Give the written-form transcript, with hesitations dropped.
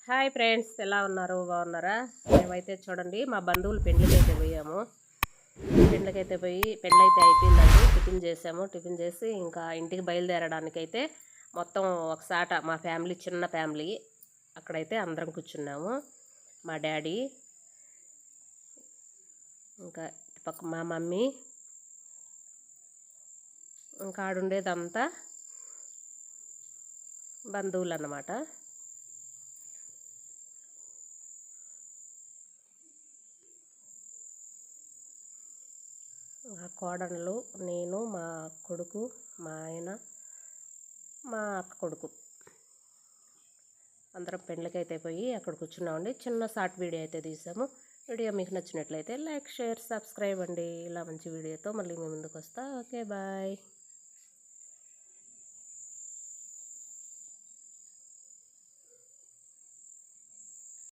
Hi friends, ఎలా ఉన్నారు? బాగున్నారా? మేమైతే చూడండి మా బంధువులు పెండ్లికైతే పోయాము. పెండ్లికైతే పోయి పెండ్లైతే అయిపోయిందండి. టిఫిన్ చేసాము. టిఫిన్ చేసి ఇంకా ఇంటికి బయలుదేరడానికైతే మొత్తం ఒకసాట మా ఫ్యామిలీ, చిన్న ఫ్యామిలీ, అక్కడైతే అందరం కూర్చున్నాము. మా డాడీ, ఇంకా పక్క మా మమ్మీ, ఇంకా ఆడుండేదంతా బంధువులు అన్నమాట. మా కోడళ్ళు, నేను, మా కొడుకు, మా ఆయన, మా అక్క కొడుకు అందరం పెండ్లకైతే పోయి అక్కడ కూర్చున్నామండి. చిన్న షార్ట్ వీడియో అయితే తీసాము. వీడియో మీకు నచ్చినట్లయితే లైక్, షేర్, సబ్స్క్రైబ్ అండి. ఇలా మంచి వీడియోతో మళ్ళీ మీ ముందుకు వస్తా. Okay, bye.